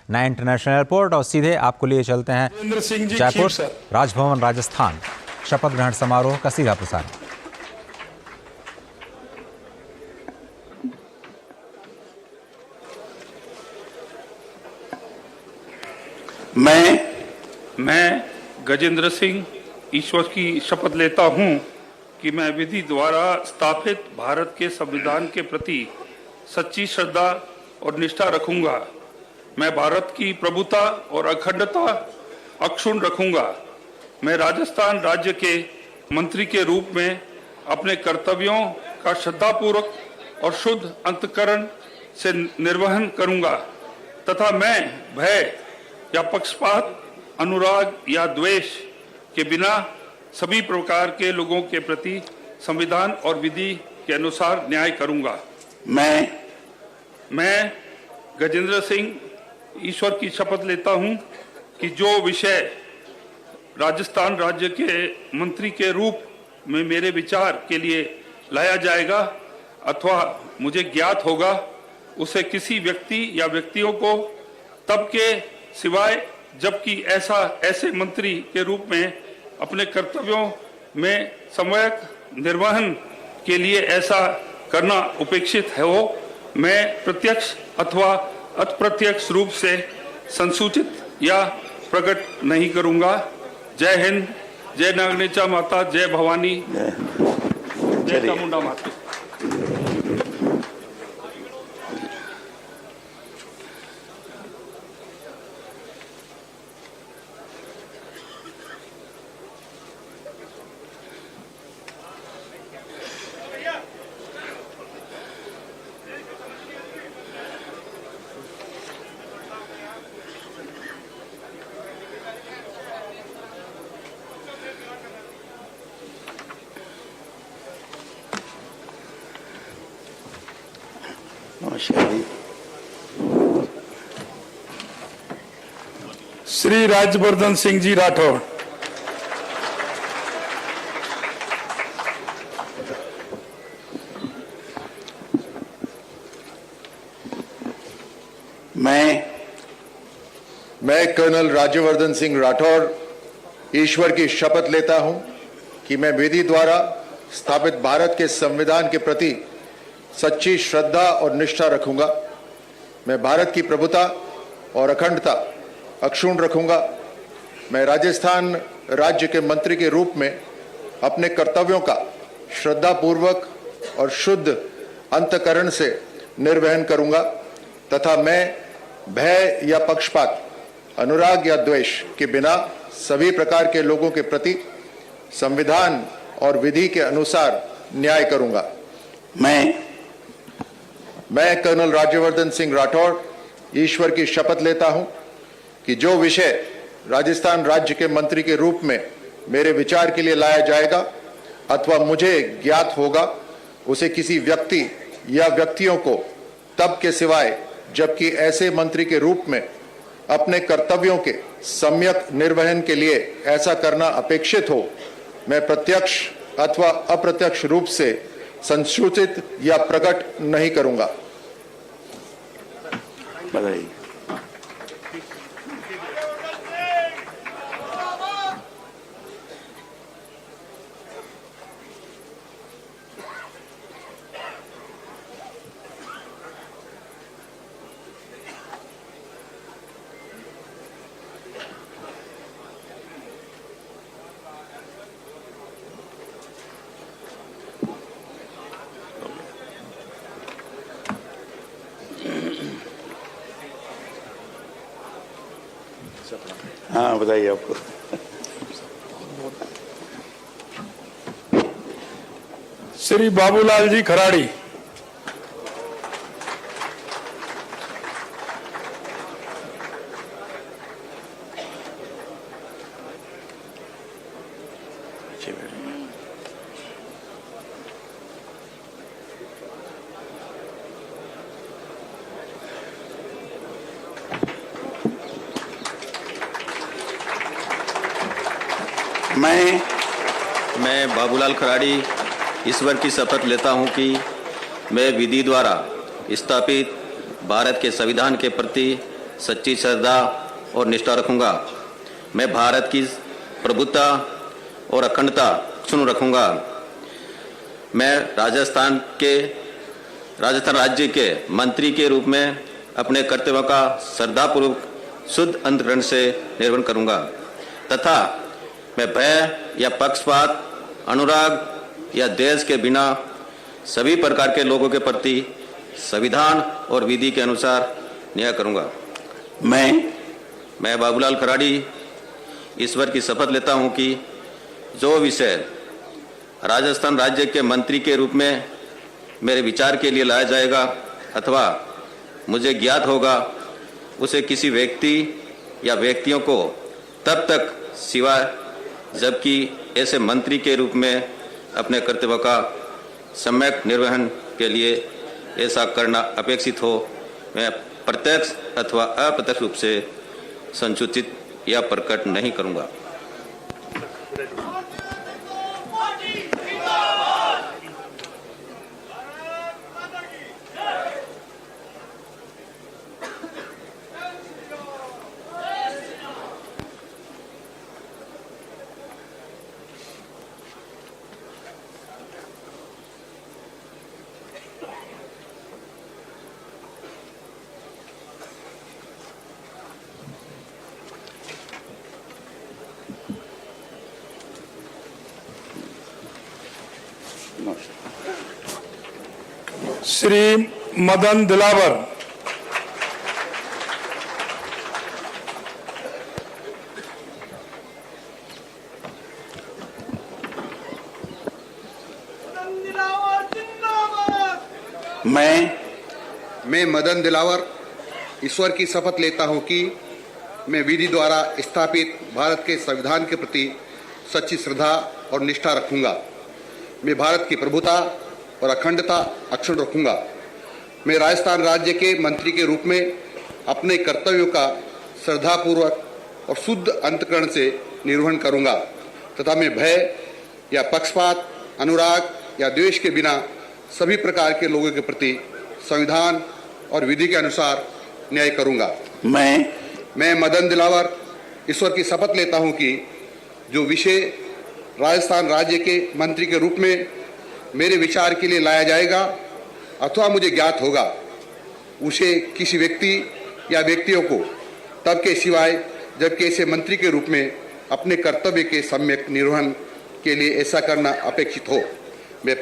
नया international airport और सीधे आपको लिए चलते हैं जयपुर राजभवन राजस्थान। शपथ ग्रहण समारोह का सीधा प्रसारण। मैं गजेंद्र सिंह ईश्वर की शपथ लेता हूं कि मैं विधि द्वारा स्थापित भारत के संविधान के प्रति सच्ची श्रद्धा और निष्ठा रखूंगा। मैं भारत की प्रभुता और अखंडता अक्षुण्ण रखूंगा। मैं राजस्थान राज्य के मंत्री के रूप में अपने कर्तव्यों का श्रद्धापूर्वक और शुद्ध अंतःकरण से निर्वहन करूंगा तथा मैं भय या पक्षपात, अनुराग या द्वेष के बिना सभी प्रकार के लोगों के प्रति संविधान और विधि के अनुसार न्याय करूंगा। मैं गजेंद्र सिंह ईश्वर की शपथ लेता हूं कि जो विषय राजस्थान राज्य के मंत्री के रूप में मेरे विचार के लिए लाया जाएगा अथवा मुझे ज्ञात होगा, उसे किसी व्यक्ति या व्यक्तियों को तब के सिवाय जबकि ऐसे मंत्री के रूप में अपने कर्तव्यों में सम्यक निर्वहन के लिए ऐसा करना उपेक्षित है हो, मैं प्रत्यक्ष अथवा अप्रत्यक्ष रूप से संसूचित या प्रकट नहीं करूंगा। जय हिंद, जय नागनेचा माता, जय भवानी, जय चामुंडा माता। श्री राज्यवर्धन सिंह जी राठौड़। मैं कर्नल राज्यवर्धन सिंह राठौड़ ईश्वर की शपथ लेता हूं कि मैं विधि द्वारा स्थापित भारत के संविधान के प्रति सच्ची श्रद्धा और निष्ठा रखूंगा। मैं भारत की प्रभुता और अखंडता अक्षुण्ण रखूंगा। मैं राजस्थान राज्य के मंत्री के रूप में अपने कर्तव्यों का श्रद्धापूर्वक और शुद्ध अंतःकरण से निर्वहन करूंगा तथा मैं भय या पक्षपात, अनुराग या द्वेष के बिना सभी प्रकार के लोगों के प्रति संविधान और विधि के अनुसार न्याय करूंगा। मैं कर्नल राज्यवर्धन सिंह राठौड़ ईश्वर की शपथ लेता हूं कि जो विषय राजस्थान राज्य के मंत्री के रूप में मेरे विचार के लिए लाया जाएगा अथवा मुझे ज्ञात होगा, उसे किसी व्यक्ति या व्यक्तियों को तब के सिवाय जबकि ऐसे मंत्री के रूप में अपने कर्तव्यों के सम्यक निर्वहन के लिए ऐसा करना अपेक्षित हो, मैं प्रत्यक्ष अथवा अप्रत्यक्ष रूप से संसूचित या प्रकट नहीं करूंगा। बधाई। हाँ, बताइए आपको। श्री बाबूलाल जी खराड़ी। मैं बाबूलाल खराड़ी ईश्वर की शपथ लेता हूं कि मैं विधि द्वारा स्थापित भारत के संविधान के प्रति सच्ची श्रद्धा और निष्ठा रखूंगा। मैं भारत की प्रभुता और अखंडता अक्षुण्ण रखूंगा। मैं राजस्थान राज्य के मंत्री के रूप में अपने कर्तव्यों का श्रद्धापूर्वक शुद्ध अंतःकरण से निर्वहन करूंगा तथा मैं भय या पक्षपात, अनुराग या द्वेष के बिना सभी प्रकार के लोगों के प्रति संविधान और विधि के अनुसार न्याय करूंगा। मैं बाबूलाल खराड़ी ईश्वर की शपथ लेता हूं कि जो विषय राजस्थान राज्य के मंत्री के रूप में मेरे विचार के लिए लाया जाएगा अथवा मुझे ज्ञात होगा, उसे किसी व्यक्ति या व्यक्तियों को तब तक सिवाय जबकि ऐसे मंत्री के रूप में अपने कर्तव्यों का सम्यक निर्वहन के लिए ऐसा करना अपेक्षित हो, मैं प्रत्यक्ष अथवा अप्रत्यक्ष रूप से संसूचित या प्रकट नहीं करूंगा। श्री मदन दिलावर। मैं मदन दिलावर ईश्वर की शपथ लेता हूं कि मैं विधि द्वारा स्थापित भारत के संविधान के प्रति सच्ची श्रद्धा और निष्ठा रखूंगा। मैं भारत की प्रभुता और अखंडता अक्षुण्ण रखूंगा। मैं राजस्थान राज्य के मंत्री के रूप में अपने कर्तव्यों का श्रद्धापूर्वक और शुद्ध अंतःकरण से निर्वहन करूंगा तथा मैं भय या पक्षपात, अनुराग या द्वेष के बिना सभी प्रकार के लोगों के प्रति संविधान और विधि के अनुसार न्याय करूंगा। मैं मदन दिलावर ईश्वर की शपथ लेता हूं कि जो विषय राजस्थान राज्य के मंत्री के रूप में मेरे विचार के लिए लाया जाएगा अथवा मुझे ज्ञात होगा, उसे किसी व्यक्ति या व्यक्तियों को तब के सिवाय जबकि ऐसे मंत्री के रूप में अपने कर्तव्य के सम्यक निर्वहन के लिए ऐसा करना अपेक्षित हो, मैं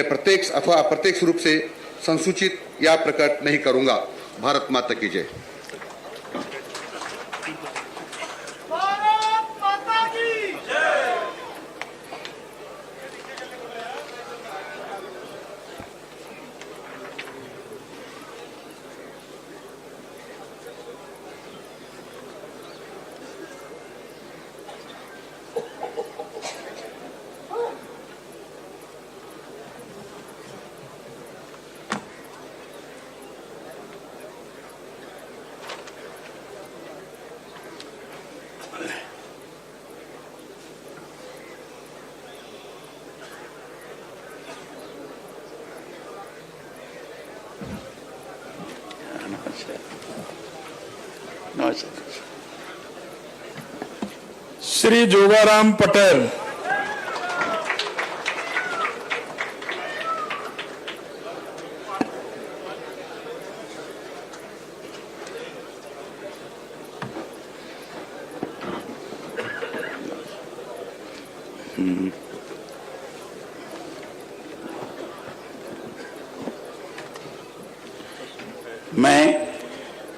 प्रत्यक्ष अथवा अप्रत्यक्ष रूप से संसूचित या प्रकट नहीं करूंगा। भारत माता की जय। श्री जोगाराम पटेल।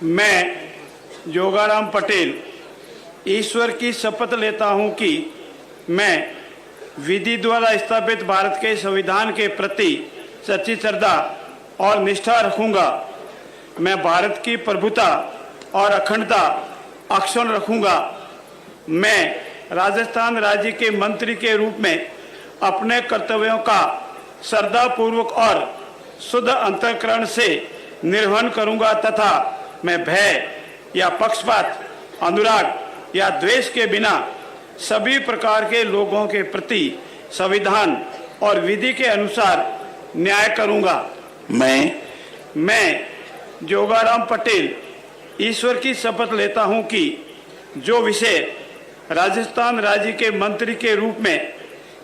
मैं जोगाराम पटेल ईश्वर की शपथ लेता हूं कि मैं विधि द्वारा स्थापित भारत के संविधान के प्रति सच्ची श्रद्धा और निष्ठा रखूंगा। मैं भारत की प्रभुता और अखंडता अक्षुण्ण रखूंगा। मैं राजस्थान राज्य के मंत्री के रूप में अपने कर्तव्यों का श्रद्धापूर्वक और शुद्ध अंतःकरण से निर्वहन करूंगा तथा मैं भय या पक्षपात, अनुराग या द्वेष के बिना सभी प्रकार के लोगों के प्रति संविधान और विधि के अनुसार न्याय करूंगा। मैं जोगाराम पटेल ईश्वर की शपथ लेता हूं कि जो विषय राजस्थान राज्य के मंत्री के रूप में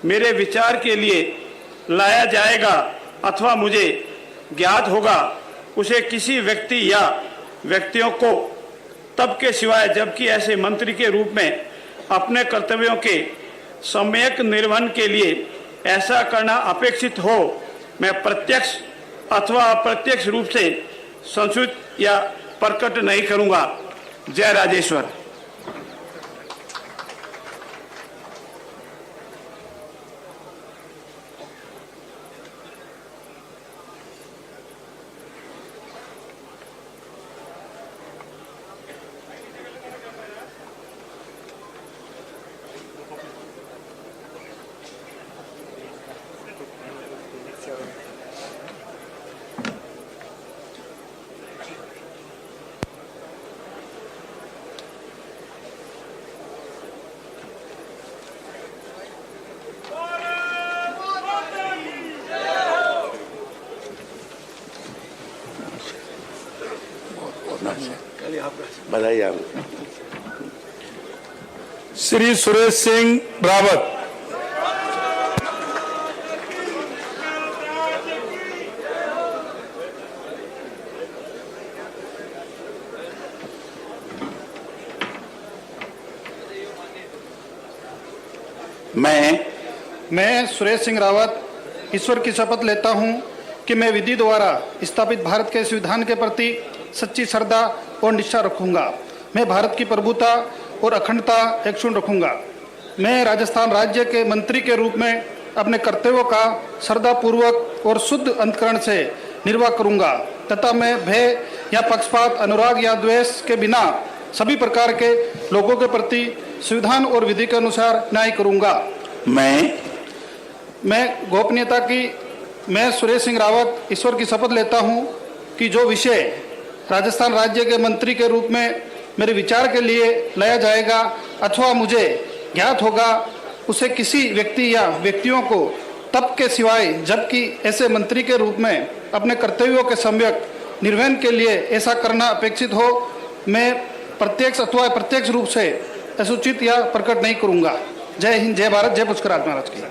मेरे विचार के लिए लाया जाएगा अथवा मुझे ज्ञात होगा, उसे किसी व्यक्ति या व्यक्तियों को तब के सिवाय जबकि ऐसे मंत्री के रूप में अपने कर्तव्यों के सम्यक निर्वहन के लिए ऐसा करना अपेक्षित हो, मैं प्रत्यक्ष अथवा अप्रत्यक्ष रूप से संसूचित या प्रकट नहीं करूंगा। जय राजेश्वर। बधाई आपको। श्री सुरेश सिंह रावत। मैं सुरेश सिंह रावत ईश्वर की शपथ लेता हूं कि मैं विधि द्वारा स्थापित भारत के संविधान के प्रति सच्ची श्रद्धा और निष्ठा रखूंगा। मैं भारत की प्रभुता और अखंडता अक्षुण्ण रखूंगा। मैं राजस्थान राज्य के मंत्री के रूप में अपने कर्तव्यों का श्रद्धापूर्वक और शुद्ध अंतकरण से निर्वाह करूंगा तथा मैं भय या पक्षपात, अनुराग या द्वेष के बिना सभी प्रकार के लोगों के प्रति संविधान और विधि के अनुसार न्याय करूंगा। मैं गोपनीयता की मैं सुरेश सिंह रावत ईश्वर की शपथ लेता हूं कि जो विषय राजस्थान राज्य के मंत्री के रूप में मेरे विचार के लिए लाया जाएगा अथवा मुझे ज्ञात होगा, उसे किसी व्यक्ति या व्यक्तियों को तब के सिवाय जबकि ऐसे मंत्री के रूप में अपने कर्तव्यों के सम्यक निर्वहन के लिए ऐसा करना अपेक्षित हो, मैं प्रत्यक्ष अथवा अप्रत्यक्ष रूप से असूचित या प्रकट नहीं करूंगा। जय हिंद, जय भारत, जय पुष्कराज महाराज की।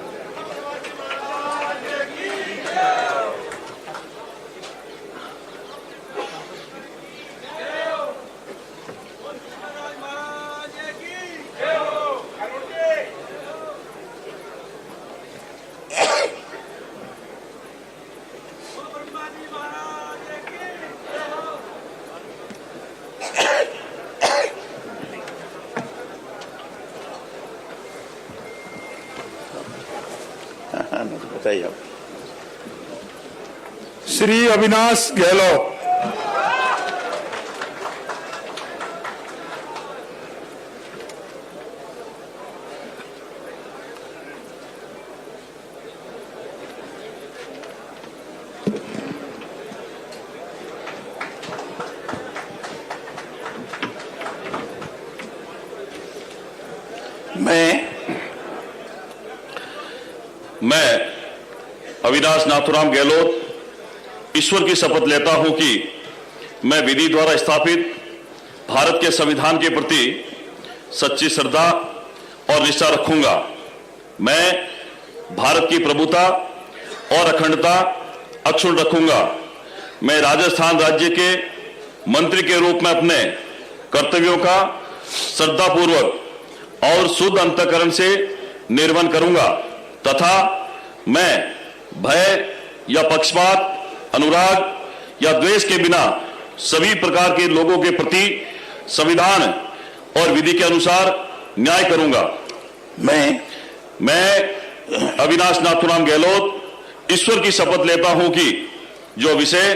बताइए आप। श्री अविनाश गहलोत। मैं अविनाश नाथुराम गहलोत ईश्वर की शपथ लेता हूं कि मैं विधि द्वारा स्थापित भारत के संविधान के प्रति सच्ची श्रद्धा और निष्ठा रखूंगा। मैं भारत की प्रभुता और अखंडता अक्षुण्ण रखूंगा। मैं राजस्थान राज्य के मंत्री के रूप में अपने कर्तव्यों का श्रद्धापूर्वक और शुद्ध अंतःकरण से निर्वहन करूंगा तथा मैं भय या पक्षपात, अनुराग या द्वेष के बिना सभी प्रकार के लोगों के प्रति संविधान और विधि के अनुसार न्याय करूंगा। मैं अविनाश नाथुराम गहलोत ईश्वर की शपथ लेता हूं कि जो विषय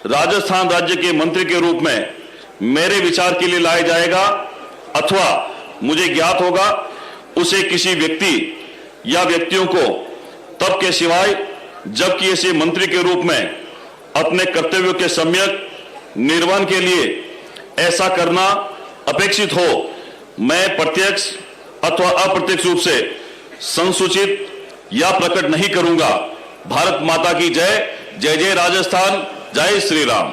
राजस्थान राज्य के मंत्री के रूप में मेरे विचार के लिए लाया जाएगा अथवा मुझे ज्ञात होगा, उसे किसी व्यक्ति या व्यक्तियों को तब के सिवाय जबकि ऐसे मंत्री के रूप में अपने कर्तव्यों के सम्यक निर्वहन के लिए ऐसा करना अपेक्षित हो, मैं प्रत्यक्ष अथवा अप्रत्यक्ष रूप से संसूचित या प्रकट नहीं करूंगा। भारत माता की जय। जय जय राजस्थान, जय श्री राम।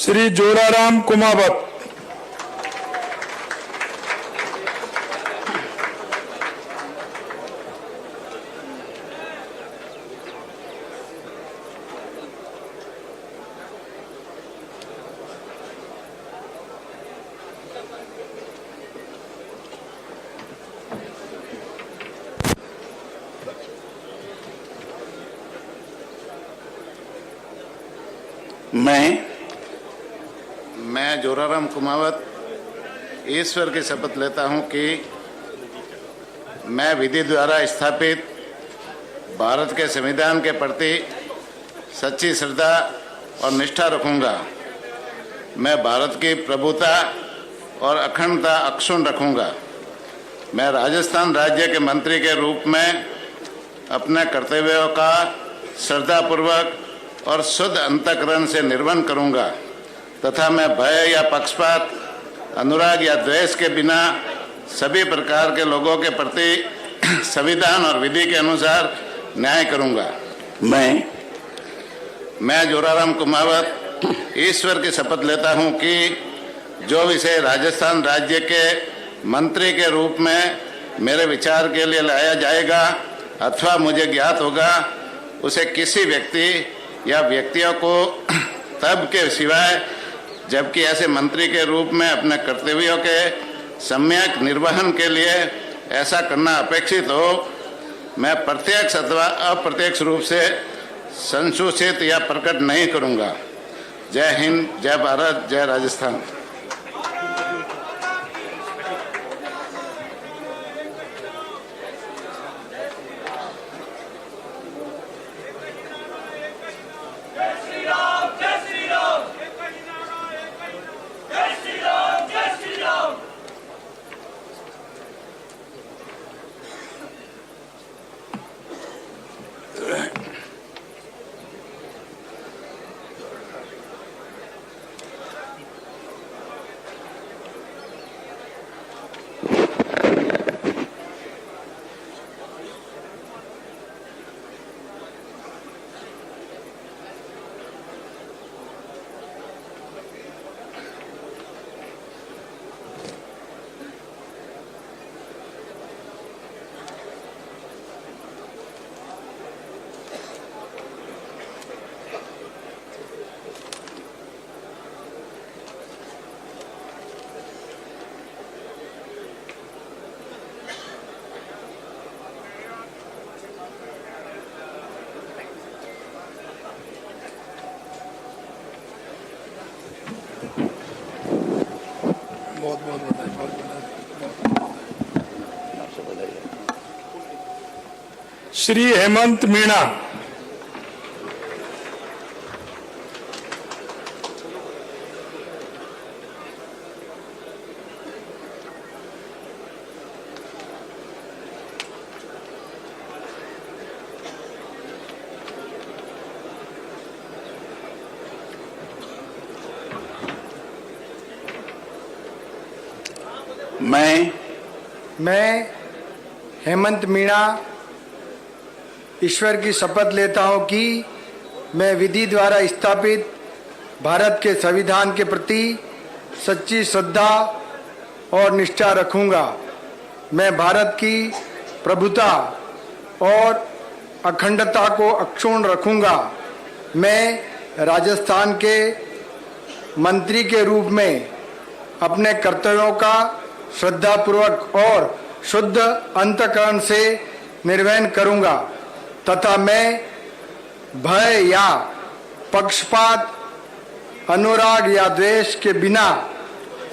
श्री जोराराम कुमावत। मैं जोराराम कुमावत ईश्वर की शपथ लेता हूं कि मैं विधि द्वारा स्थापित भारत के संविधान के प्रति सच्ची श्रद्धा और निष्ठा रखूंगा। मैं भारत की प्रभुता और अखंडता अक्षुण्ण रखूंगा। मैं राजस्थान राज्य के मंत्री के रूप में अपने कर्तव्यों का श्रद्धापूर्वक और शुद्ध अंतःकरण से निर्वहन करूंगा तथा मैं भय या पक्षपात, अनुराग या द्वेष के बिना सभी प्रकार के लोगों के प्रति संविधान और विधि के अनुसार न्याय करूंगा। मैं जोराराम कुमावत ईश्वर की शपथ लेता हूं कि जो विषय राजस्थान राज्य के मंत्री के रूप में मेरे विचार के लिए लाया जाएगा अथवा मुझे ज्ञात होगा, उसे किसी व्यक्ति या व्यक्तियों को तब के सिवाय जबकि ऐसे मंत्री के रूप में अपने कर्तव्यों के सम्यक निर्वहन के लिए ऐसा करना अपेक्षित हो, मैं प्रत्यक्ष अथवा अप्रत्यक्ष रूप से संसूचित या प्रकट नहीं करूंगा। जय हिंद, जय भारत, जय राजस्थान। बहुत बहुत बधाई, बहुत बधाई। श्री हेमंत मीणा। मैं हेमंत मीणा ईश्वर की शपथ लेता हूं कि मैं विधि द्वारा स्थापित भारत के संविधान के प्रति सच्ची श्रद्धा और निष्ठा रखूंगा। मैं भारत की प्रभुता और अखंडता को अक्षुण्ण रखूंगा। मैं राजस्थान के मंत्री के रूप में अपने कर्तव्यों का श्रद्धापूर्वक और शुद्ध अंतःकरण से निर्वहन करूंगा तथा मैं भय या पक्षपात, अनुराग या द्वेष के बिना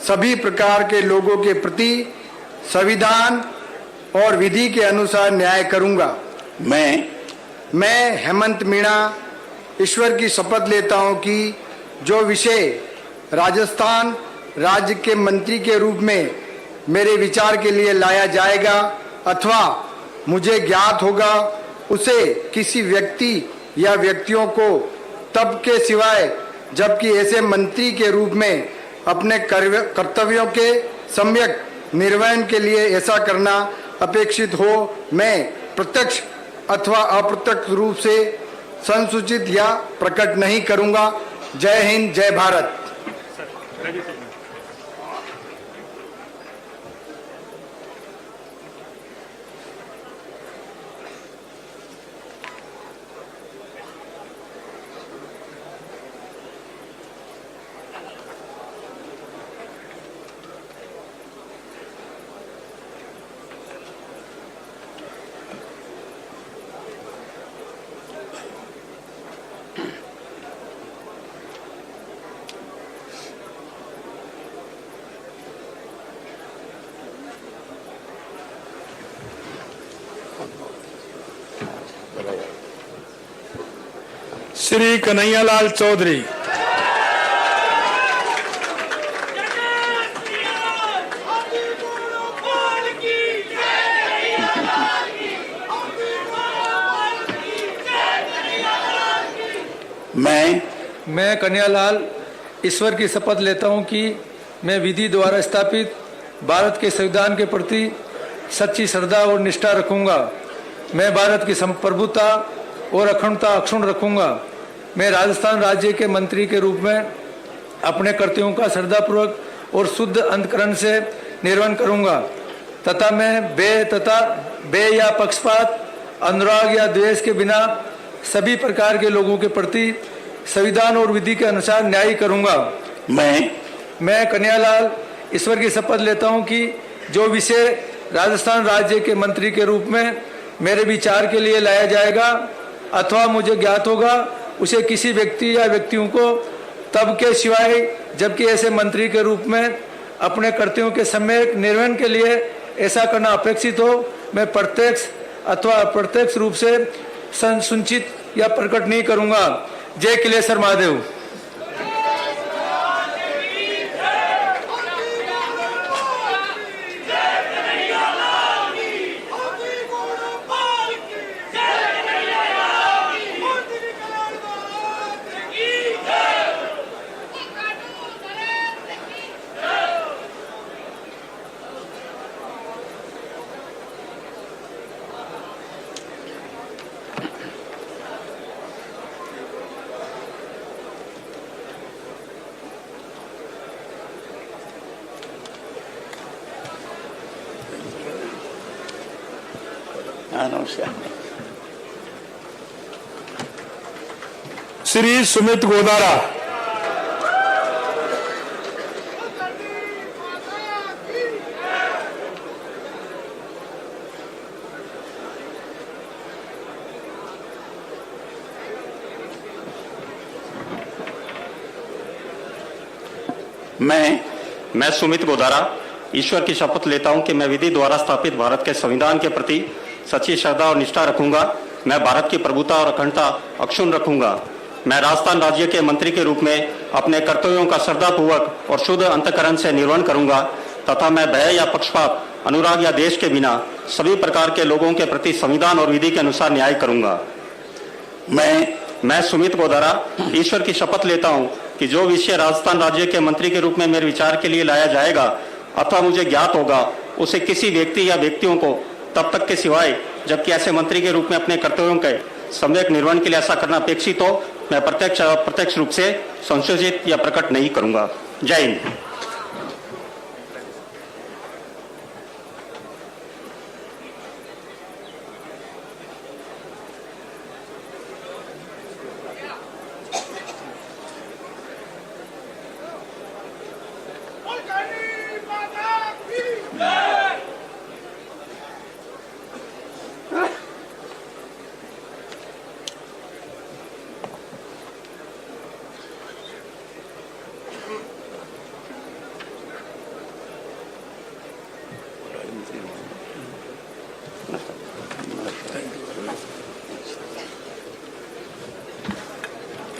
सभी प्रकार के लोगों के प्रति संविधान और विधि के अनुसार न्याय करूंगा। मैं हेमंत मीणा ईश्वर की शपथ लेता हूं कि जो विषय राजस्थान राज्य के मंत्री के रूप में मेरे विचार के लिए लाया जाएगा अथवा मुझे ज्ञात होगा, उसे किसी व्यक्ति या व्यक्तियों को तब के सिवाय जबकि ऐसे मंत्री के रूप में अपने कर्तव्यों के सम्यक निर्वहन के लिए ऐसा करना अपेक्षित हो, मैं प्रत्यक्ष अथवा अप्रत्यक्ष रूप से संसूचित या प्रकट नहीं करूंगा। जय हिंद, जय भारत। श्री कन्हैयालाल चौधरी। मैं कन्हैयालाल ईश्वर की शपथ लेता हूं कि मैं विधि द्वारा स्थापित भारत के संविधान के प्रति सच्ची श्रद्धा और निष्ठा रखूंगा। मैं भारत की संप्रभुता और अखंडता अक्षुण्ण रखूंगा। मैं राजस्थान राज्य के मंत्री के रूप में अपने कर्तव्यों का श्रद्धापूर्वक और शुद्ध अंतकरण से निर्वहन करूंगा तथा मैं बे या पक्षपात, अनुराग या द्वेष के बिना सभी प्रकार के लोगों के प्रति संविधान और विधि के अनुसार न्याय करूंगा। मैं कन्हैयालाल ईश्वर की शपथ लेता हूं कि जो विषय राजस्थान राज्य के मंत्री के रूप में मेरे विचार के लिए लाया जाएगा अथवा मुझे ज्ञात होगा, उसे किसी व्यक्ति या व्यक्तियों को तब के सिवाय जबकि ऐसे मंत्री के रूप में अपने कर्तव्यों के सम्यक निर्वहन के लिए ऐसा करना अपेक्षित हो, मैं प्रत्यक्ष अथवा अप्रत्यक्ष रूप से संसूचित या प्रकट नहीं करूंगा। जय किलेश्वर महादेव। श्री सुमित गोदारा। मैं सुमित गोदारा ईश्वर की शपथ लेता हूं कि मैं विधि द्वारा स्थापित भारत के संविधान के प्रति सच्ची श्रद्धा और निष्ठा रखूंगा। मैं भारत की प्रभुता और अखंडता अक्षुण्ण रखूंगा। मैं राजस्थान राज्य के मंत्री के रूप में अपने कर्तव्यों का श्रद्धापूर्वक और शुद्ध अंतःकरण से निर्वहन करूंगा तथा मैं भय या पक्षपात, अनुराग या देश के बिना सभी प्रकार के लोगों के प्रति संविधान और विधि के अनुसार न्याय करूंगा। मैं सुमित गोदारा ईश्वर की शपथ लेता हूं कि जो विषय राजस्थान राज्य के मंत्री के रूप में मेरे विचार के लिए लाया जाएगा अथवा मुझे ज्ञात होगा, उसे किसी व्यक्ति या व्यक्तियों को तब तक के सिवाय जबकि ऐसे मंत्री के रूप में अपने कर्तव्यों के सम्यक निर्वहन के लिए ऐसा करना अपेक्षित हो, मैं प्रत्यक्ष अप्रत्यक्ष रूप से संशोधित या प्रकट नहीं करूंगा। जय हिंद।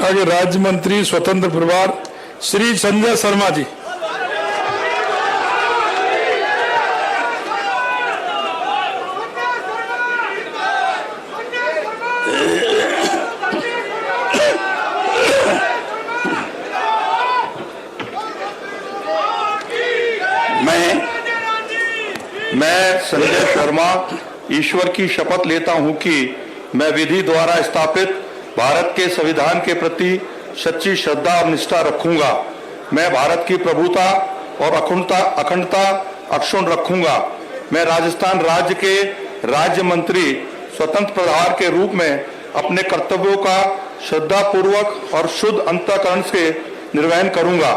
आगे राज्य मंत्री स्वतंत्र प्रभार श्री संजय शर्मा जी। मैं संजय शर्मा ईश्वर की शपथ लेता हूं कि मैं विधि द्वारा स्थापित भारत के संविधान के प्रति सच्ची श्रद्धा और निष्ठा रखूंगा। मैं भारत की प्रभुता और अखंडता अक्षुण्ण रखूंगा। मैं राजस्थान राज्य के राज्य मंत्री स्वतंत्र प्रभार के रूप में अपने कर्तव्यों का श्रद्धापूर्वक और शुद्ध अंतःकरण से निर्वहन करूंगा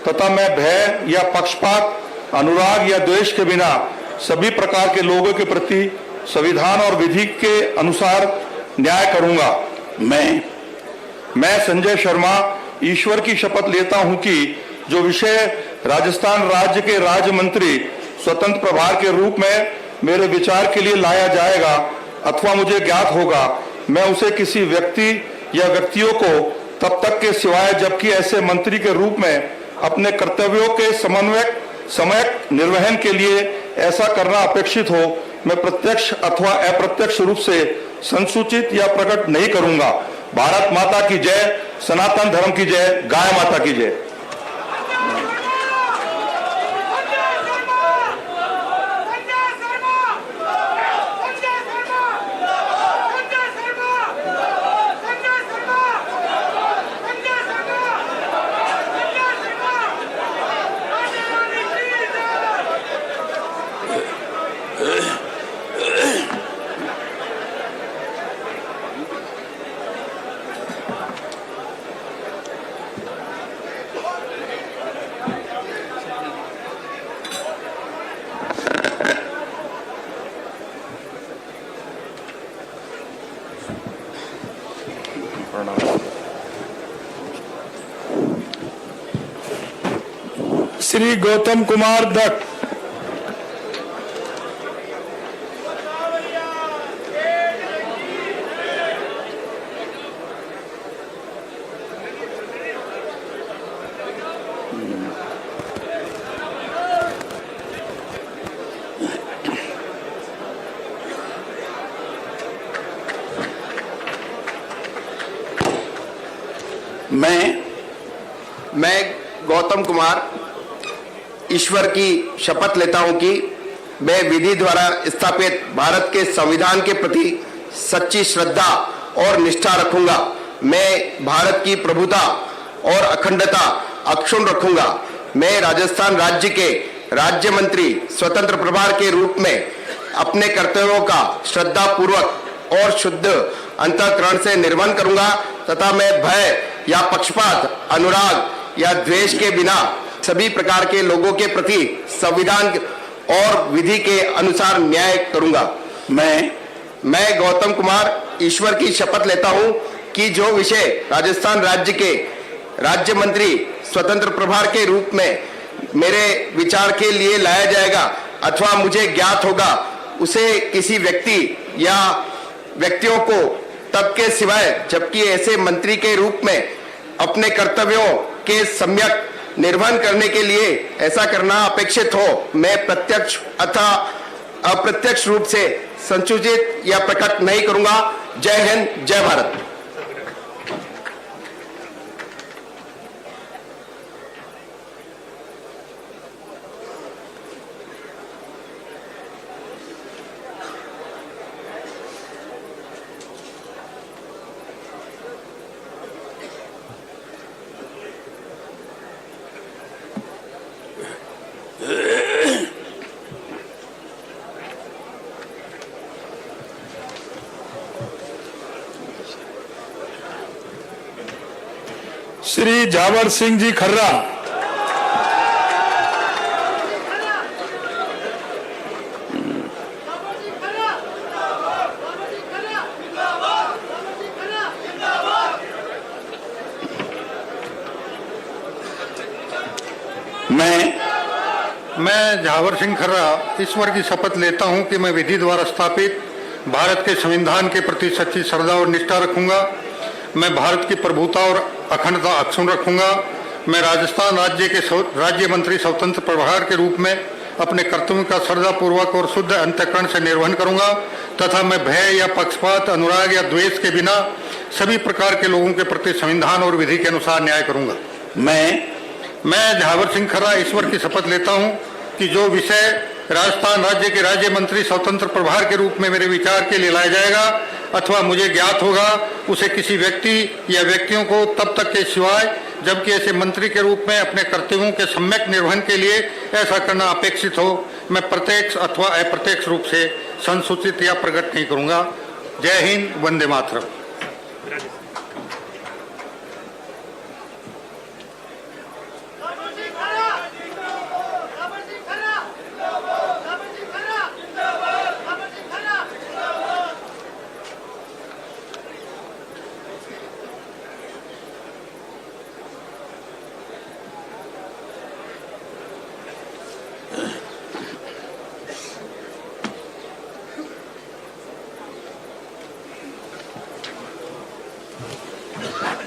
तथा मैं भय या पक्षपात, अनुराग या द्वेष के बिना सभी प्रकार के लोगों के प्रति संविधान और विधि के अनुसार न्याय करूंगा। मैं संजय शर्मा ईश्वर की शपथ लेता हूं कि जो विषय राजस्थान राज्य के राज्य मंत्री स्वतंत्र प्रभार के रूप में मेरे विचार के लिए लाया जाएगा अथवा मुझे ज्ञात होगा, मैं उसे किसी व्यक्ति या व्यक्तियों को तब तक के सिवाय जबकि ऐसे मंत्री के रूप में अपने कर्तव्यों के समयक निर्वहन के लिए ऐसा करना अपेक्षित हो, मैं प्रत्यक्ष अथवा अप्रत्यक्ष रूप से संसूचित या प्रकट नहीं करूंगा। भारत माता की जय, सनातन धर्म की जय, गाय माता की जय। श्री गौतम कुमार दत्त। मैं गौतम कुमार ईश्वर की शपथ लेता हूं कि मैं विधि द्वारा स्थापित भारत के संविधान के प्रति सच्ची श्रद्धा और निष्ठा रखूंगा। मैं भारत की प्रभुता और अखंडता अक्षुण्ण रखूंगा। मैं राजस्थान राज्य के राज्य मंत्री स्वतंत्र प्रभार के रूप में अपने कर्तव्यों का श्रद्धा पूर्वक और शुद्ध अंतःकरण से निर्वहन करूंगा तथा मैं भय या पक्षपात, अनुराग या द्वेष के बिना सभी प्रकार के लोगों के प्रति संविधान और विधि के अनुसार न्याय करूंगा। मैं गौतम कुमार ईश्वर की शपथ लेता हूं कि जो विषय राजस्थान राज्य के राज्य मंत्री स्वतंत्र प्रभार के रूप में मेरे विचार के लिए लाया जाएगा अथवा मुझे ज्ञात होगा, उसे किसी व्यक्ति या व्यक्तियों को तब के सिवाय जबकि ऐसे मंत्री के रूप में अपने कर्तव्यों के सम्यक निर्वहन करने के लिए ऐसा करना अपेक्षित हो, मैं प्रत्यक्ष अथवा अप्रत्यक्ष रूप से संसूचित या प्रकट नहीं करूंगा। जय हिंद, जय भारत। श्री जावर सिंह जी खर्रा। मैं जावर सिंह खर्रा ईश्वर की शपथ लेता हूं कि मैं विधि द्वारा स्थापित भारत के संविधान के प्रति सच्ची श्रद्धा और निष्ठा रखूंगा। मैं भारत की प्रभुता और अखंडता अक्षुण्ण रखूंगा। मैं राजस्थान राज्य के राज्य मंत्री स्वतंत्र प्रभार के रूप में अपने कर्तव्यों का श्रद्धापूर्वक और शुद्ध अंतःकरण से निर्वहन करूंगा तथा मैं भय या पक्षपात, अनुराग या द्वेष के बिना सभी प्रकार के लोगों के प्रति संविधान और विधि के अनुसार न्याय करूंगा। मैं जावर सिंह खर्रा ईश्वर की शपथ लेता हूं कि जो विषय राजस्थान राज्य के राज्य मंत्री स्वतंत्र प्रभार के रूप में मेरे विचार के लिए लाया जाएगा अथवा मुझे ज्ञात होगा, उसे किसी व्यक्ति या व्यक्तियों को तब तक के सिवाय जबकि ऐसे मंत्री के रूप में अपने कर्तव्यों के सम्यक निर्वहन के लिए ऐसा करना अपेक्षित हो, मैं प्रत्यक्ष अथवा अप्रत्यक्ष रूप से संसूचित या प्रकट नहीं करूंगा। जय हिंद, वंदे मातरम।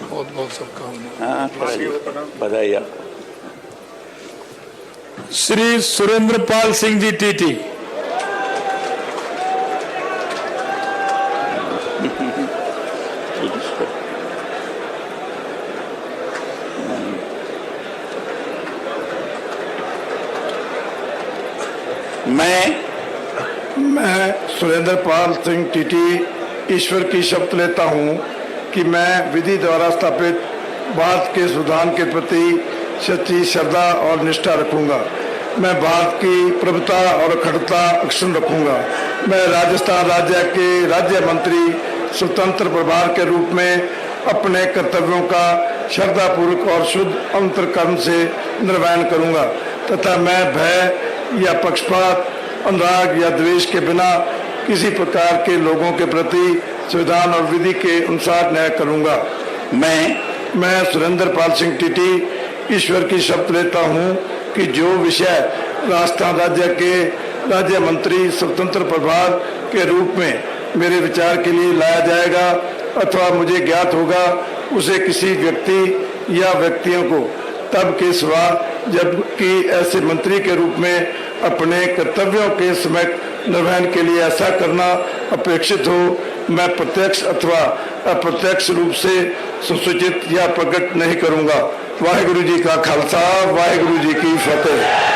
बहुत बहुत शुभकामनाएं। बधाई आपको। श्री सुरेंद्र पाल सिंह जी टीटी। मैं सुरेंद्र पाल सिंह टीटी ईश्वर की शपथ लेता हूं कि मैं विधि द्वारा स्थापित भारत के संविधान के प्रति सच्ची श्रद्धा और निष्ठा रखूंगा। मैं भारत की प्रभुता और अखंडता अक्षुण्ण रखूंगा। मैं राजस्थान राज्य के राज्य मंत्री स्वतंत्र प्रभार के रूप में अपने कर्तव्यों का श्रद्धापूर्वक और शुद्ध अंतःकरण से निर्वहन करूंगा तथा मैं भय या पक्षपात, अनुराग या द्वेष के बिना किसी प्रकार के लोगों के प्रति संविधान और विधि के अनुसार न्याय करूंगा। मैं सुरेंद्र पाल सिंह टीटी ईश्वर की शपथ लेता हूं कि जो विषय राजस्थान राज्य के राज्य मंत्री स्वतंत्र प्रभार के रूप में मेरे विचार के लिए लाया जाएगा अथवा मुझे ज्ञात होगा, उसे किसी व्यक्ति या व्यक्तियों को तब के सिवा जबकि ऐसे मंत्री के रूप में अपने कर्तव्यों के समय निर्वहन के लिए ऐसा करना अपेक्षित हो, मैं प्रत्यक्ष अथवा अप्रत्यक्ष रूप से सुसूचित या प्रकट नहीं करूंगा। वाहिगुरु जी का खालसा, वाहिगुरु जी की फतेह।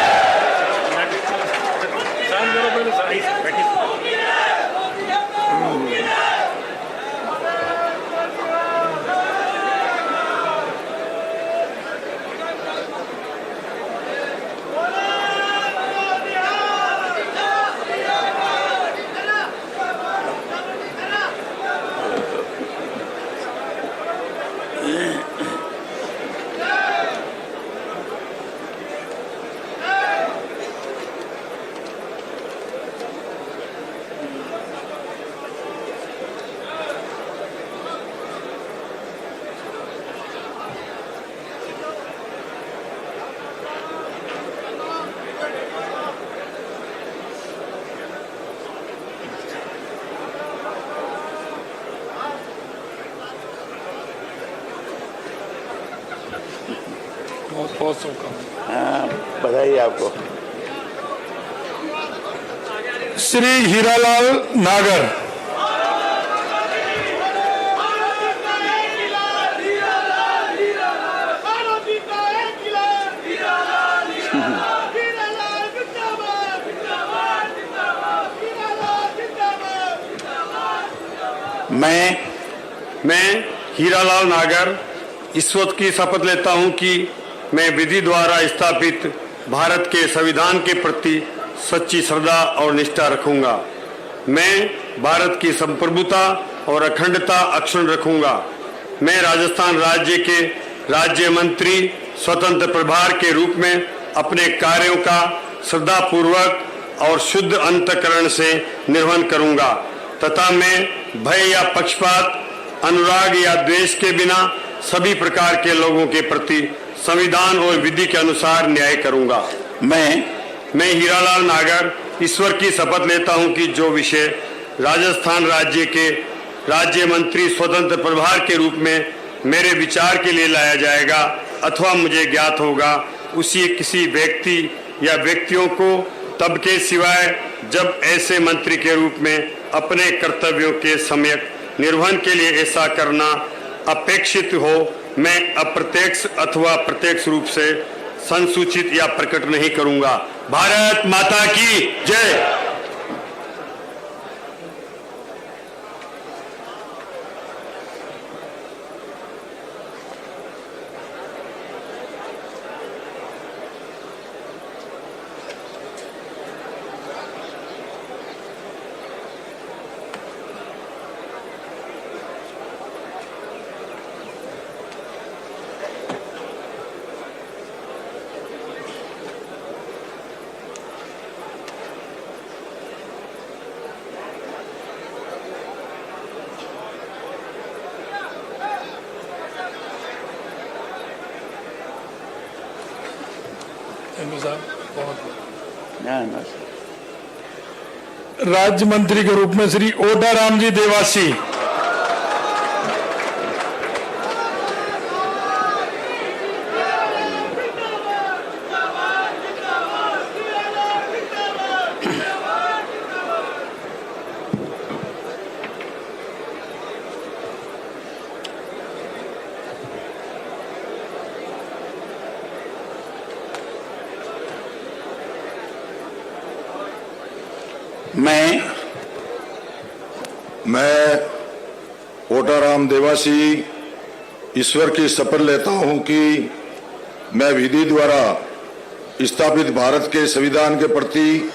बहुत बहुत शुभकामनाएं। बधाई आपको। श्री हीरालाल नागर। मैं हीरालाल नागर ईश्वर की शपथ लेता हूं कि मैं विधि द्वारा स्थापित भारत के संविधान के प्रति सच्ची श्रद्धा और निष्ठा रखूंगा। मैं भारत की संप्रभुता और अखंडता अक्षुण्ण रखूंगा। मैं राजस्थान राज्य के राज्य मंत्री स्वतंत्र प्रभार के रूप में अपने कार्यों का श्रद्धापूर्वक और शुद्ध अंतःकरण से निर्वहन करूंगा तथा मैं भय या पक्षपात, अनुराग या द्वेष के बिना सभी प्रकार के लोगों के प्रति संविधान और विधि के अनुसार न्याय करूंगा। मैं हीरालाल नागर ईश्वर की शपथ लेता हूं कि जो विषय राजस्थान राज्य के राज्य मंत्री स्वतंत्र प्रभार के रूप में मेरे विचार के लिए लाया जाएगा अथवा मुझे ज्ञात होगा, उसी किसी व्यक्ति या व्यक्तियों को तब के सिवाय जब ऐसे मंत्री के रूप में अपने कर्तव्यों के सम्यक निर्वहन के लिए ऐसा करना अपेक्षित हो, मैं अप्रत्यक्ष अथवा प्रत्यक्ष रूप से संसूचित या प्रकट नहीं करूंगा। भारत माता की जय। राज्य मंत्री के रूप में श्री ओडाराम जी देवासी। मैं ओटाराम देवासी ईश्वर की शपथ लेता हूं कि मैं विधि द्वारा स्थापित भारत के संविधान के प्रति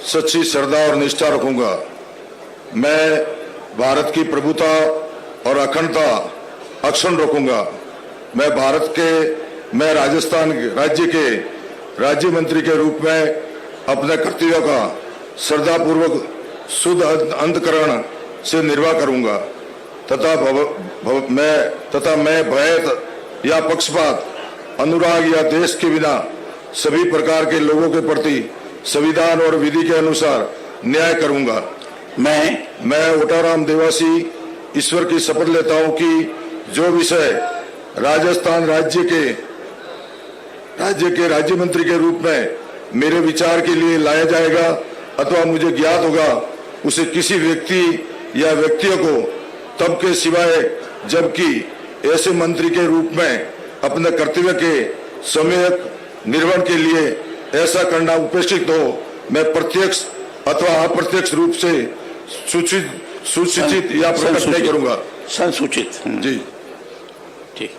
सच्ची श्रद्धा और निष्ठा रखूंगा। मैं भारत की प्रभुता और अखंडता अक्षुण्ण रखूंगा। मैं राजस्थान राज्य के राज्य मंत्री के रूप में अपने कर्तव्यों का श्रद्धापूर्वक शुद्ध अंतःकरण से निर्वाह करूंगा तथा मैं भय या पक्षपात, अनुराग या देश के बिना सभी प्रकार के लोगों के प्रति संविधान और विधि के अनुसार न्याय करूंगा। मैं ओटाराम देवासी ईश्वर की शपथ लेता हूं कि जो विषय राजस्थान राज्य के राज्य मंत्री के रूप में मेरे विचार के लिए लाया जाएगा अथवा मुझे ज्ञात होगा, उसे किसी व्यक्ति या व्यक्तियों को तब के सिवाय जबकि ऐसे मंत्री के रूप में अपने कर्तव्य के सम्यक निर्वहन के लिए ऐसा करना उपेक्षित हो, मैं प्रत्यक्ष अथवा अप्रत्यक्ष रूप से सूचित या प्रकट नहीं करूंगा। संसूचित जी ठीक।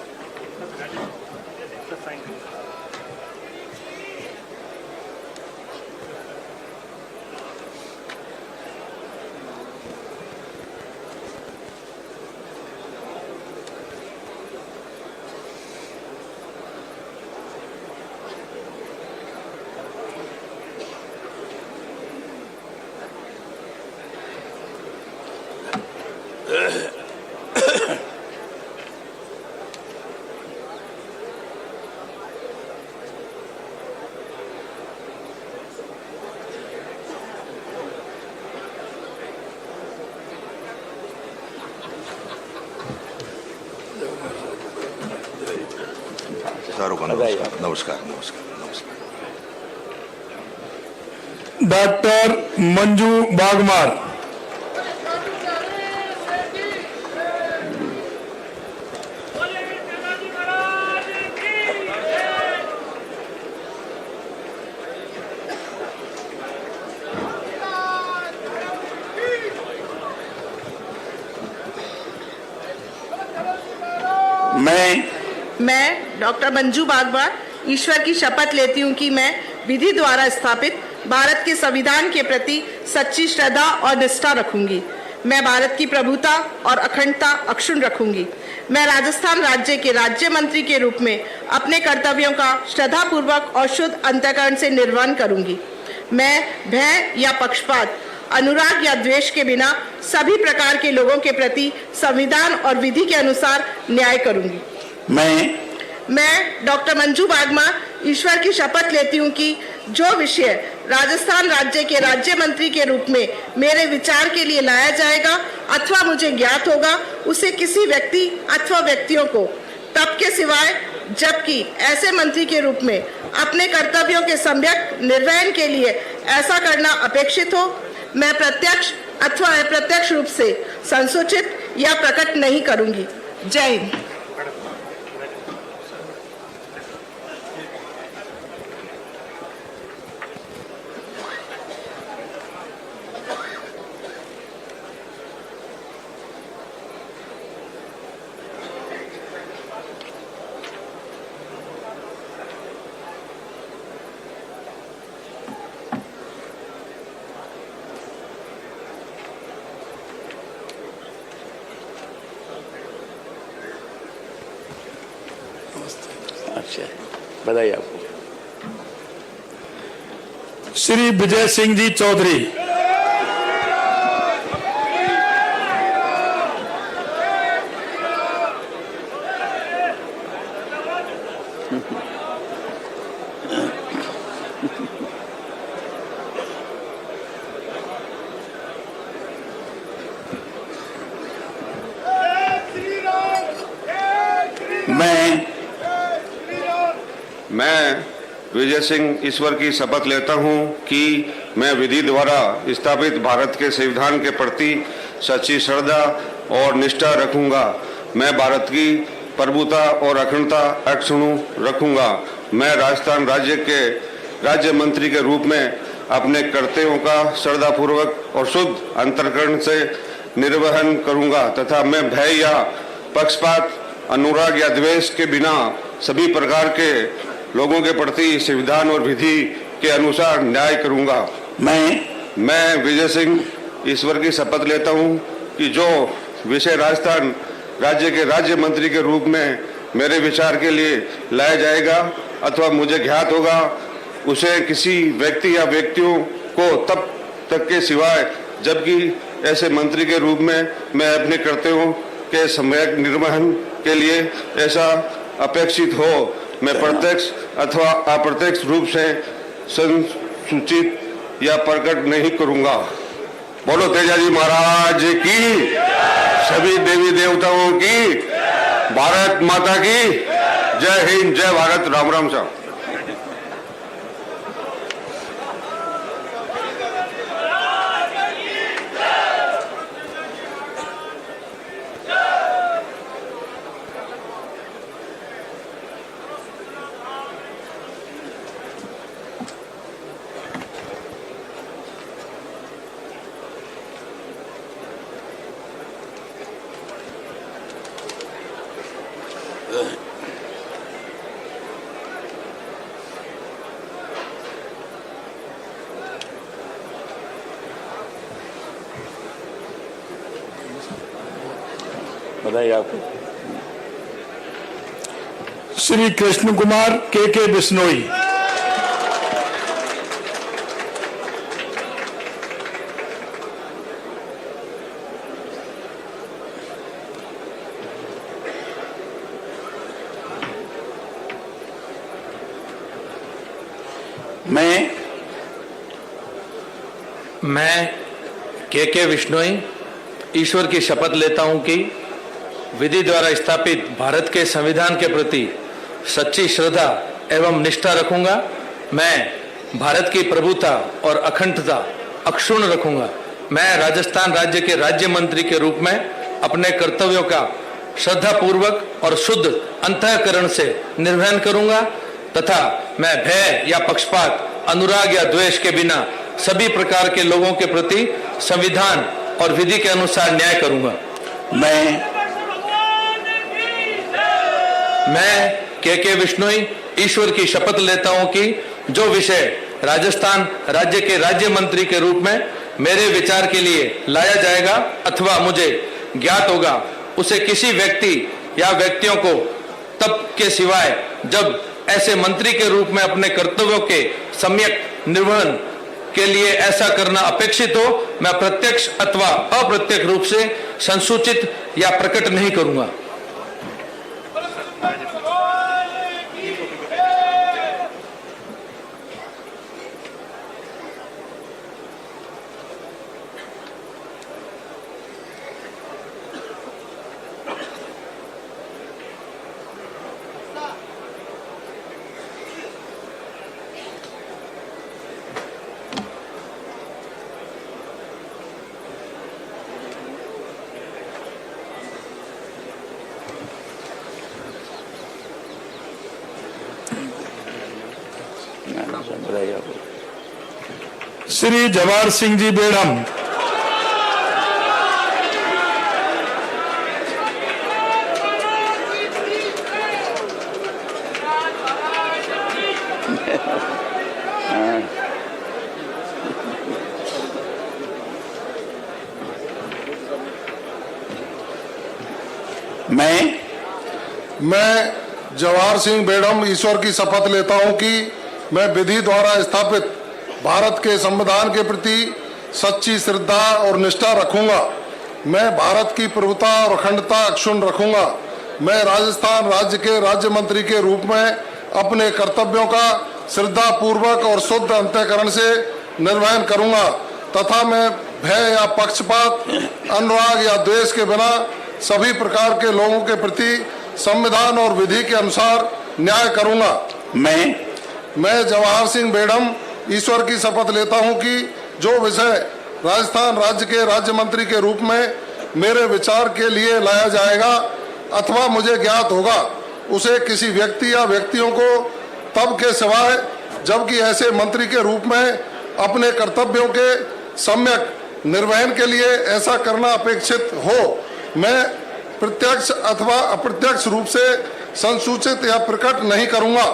नमस्कार। डॉक्टर मंजू बागमार। मैं डॉक्टर मंजू बागमार ईश्वर की शपथ लेती हूँ कि मैं विधि द्वारा स्थापित भारत के संविधान के प्रति सच्ची श्रद्धा और निष्ठा रखूंगी। मैं भारत की प्रभुता और अखंडता अक्षुण्ण रखूंगी। मैं राजस्थान राज्य के राज्य मंत्री के रूप में अपने कर्तव्यों का श्रद्धापूर्वक और शुद्ध अंतःकरण से निर्वहन करूंगी। मैं भय या पक्षपात, अनुराग या द्वेष के बिना सभी प्रकार के लोगों के प्रति संविधान और विधि के अनुसार न्याय करूंगी। मैं डॉक्टर मंजू बागमार ईश्वर की शपथ लेती हूँ कि जो विषय राजस्थान राज्य के राज्य मंत्री के रूप में मेरे विचार के लिए लाया जाएगा अथवा मुझे ज्ञात होगा, उसे किसी व्यक्ति अथवा व्यक्तियों को तब के सिवाय जबकि ऐसे मंत्री के रूप में अपने कर्तव्यों के सम्यक निर्वहन के लिए ऐसा करना अपेक्षित हो, मैं प्रत्यक्ष अथवा अप्रत्यक्ष रूप से संसूचित या प्रकट नहीं करूंगी। जय हिंद। अच्छा, बधाई आपको। श्री विजय सिंह जी चौधरी। मैं विजय सिंह ईश्वर की शपथ लेता हूं कि मैं विधि द्वारा स्थापित भारत के संविधान के प्रति सच्ची श्रद्धा और निष्ठा रखूंगा। मैं भारत की प्रभुता और अखंडता अक्षुण्ण रखूंगा। मैं राजस्थान राज्य के राज्य मंत्री के रूप में अपने कर्तव्यों का श्रद्धापूर्वक और शुद्ध अंतःकरण से निर्वहन करूंगा तथा मैं भय या पक्षपात, अनुराग या द्वेष के बिना सभी प्रकार के लोगों के प्रति संविधान और विधि के अनुसार न्याय करूंगा। मैं विजय सिंह ईश्वर की शपथ लेता हूं कि जो विषय राजस्थान राज्य के राज्य मंत्री के रूप में मेरे विचार के लिए लाया जाएगा अथवा मुझे ज्ञात होगा, उसे किसी व्यक्ति या व्यक्तियों को तब तक के सिवाय जबकि ऐसे मंत्री के रूप में मैं अपने कर्तव्यों के सम्यक निर्वहन के लिए ऐसा अपेक्षित हो, मैं प्रत्यक्ष अथवा अप्रत्यक्ष रूप से संसूचित या प्रकट नहीं करूंगा। बोलो तेजाजी महाराज की, सभी देवी देवताओं की, भारत माता की जय हिंद, जय भारत, राम राम साहब। बताइए आपको। श्री कृष्ण कुमार के बिश्नोई। मैं के बिश्नोई ईश्वर की शपथ लेता हूं कि विधि द्वारा स्थापित भारत के संविधान के प्रति सच्ची श्रद्धा एवं निष्ठा रखूंगा। मैं भारत की प्रभुता और अखंडता अक्षुण्ण रखूंगा। मैं राजस्थान राज्य के राज्य मंत्री के रूप में अपने कर्तव्यों का श्रद्धापूर्वक और शुद्ध अंतःकरण से निर्वहन करूंगा तथा मैं भय या पक्षपात, अनुराग या द्वेष के बिना सभी प्रकार के लोगों के प्रति संविधान और विधि के अनुसार न्याय करूंगा। मैं के बिश्नोई ईश्वर की शपथ लेता हूं कि जो विषय राजस्थान राज्य के राज्य मंत्री के रूप में मेरे विचार के लिए लाया जाएगा अथवा मुझे ज्ञात होगा, उसे किसी व्यक्ति या व्यक्तियों को तब के सिवाय जब ऐसे मंत्री के रूप में अपने कर्तव्यों के सम्यक निर्वहन के लिए ऐसा करना अपेक्षित हो, मैं प्रत्यक्ष अथवा अप्रत्यक्ष रूप से संसूचित या प्रकट नहीं करूंगा। श्री जवाहर सिंह जी बेड़म। मैं जवाहर सिंह बेड़म ईश्वर की शपथ लेता हूं कि मैं विधि द्वारा स्थापित भारत के संविधान के प्रति सच्ची श्रद्धा और निष्ठा रखूंगा। मैं भारत की प्रभुता और अखंडता अक्षुण्ण रखूंगा। मैं राजस्थान राज्य के राज्य मंत्री के रूप में अपने कर्तव्यों का श्रद्धा पूर्वक और शुद्ध अंतःकरण से निर्वहन करूंगा तथा मैं भय या पक्षपात, अनुराग या द्वेष के बिना सभी प्रकार के लोगों के प्रति संविधान और विधि के अनुसार न्याय करूंगा। मैं जवाहर सिंह बेडम ईश्वर की शपथ लेता हूं कि जो विषय राजस्थान राज्य के राज्य मंत्री के रूप में मेरे विचार के लिए लाया जाएगा अथवा मुझे ज्ञात होगा उसे किसी व्यक्ति या व्यक्तियों को तब के सिवाय जबकि ऐसे मंत्री के रूप में अपने कर्तव्यों के सम्यक निर्वहन के लिए ऐसा करना अपेक्षित हो मैं प्रत्यक्ष अथवा अप्रत्यक्ष रूप से संसूचित या प्रकट नहीं करूंगा।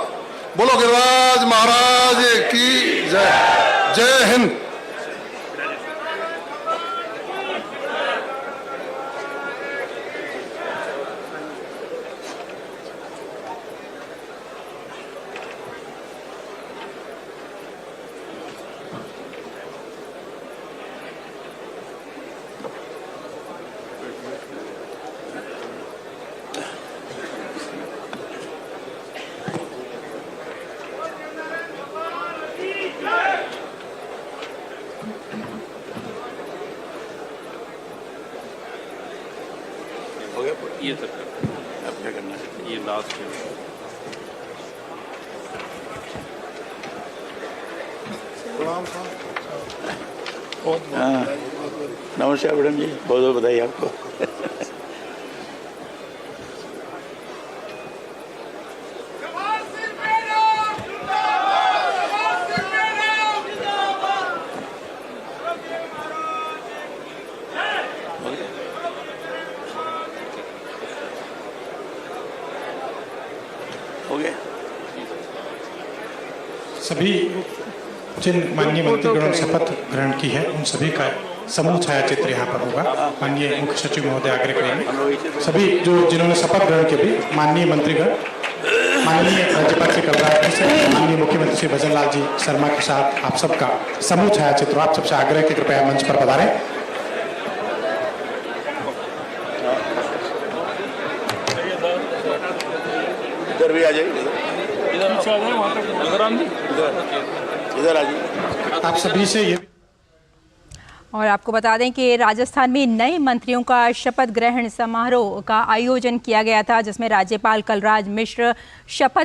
बोलो गिरिराज महाराज की जय। जय हिंद। ये सर अब क्या करना है, ये लास्ट है। नमस्कार मैडम जी, बहुत बहुत बधाई आपको। सभी जिन माननीय मंत्रीगणों ने शपथ ग्रहण की है उन सभी का समूह छाया चित्र यहाँ पर होगा। माननीय मुख्य सचिव महोदय आग्रह करेंगे सभी जिन्होंने शपथ ग्रहण की भी माननीय मंत्रीगण, माननीय राज्यपाल श्री कलराज से माननीय मुख्यमंत्री श्री भजन लाल जी शर्मा के साथ आप सबका समूह छाया चित्र। आप सबसे आग्रह की कृपया मंच पर पधारें। इधर भी आ जाइए, इधर आ जाइए। आप सभी से ये और आपको बता दें कि राजस्थान में नए मंत्रियों का शपथ ग्रहण समारोह का आयोजन किया गया था जिसमें राज्यपाल कलराज मिश्र शपथ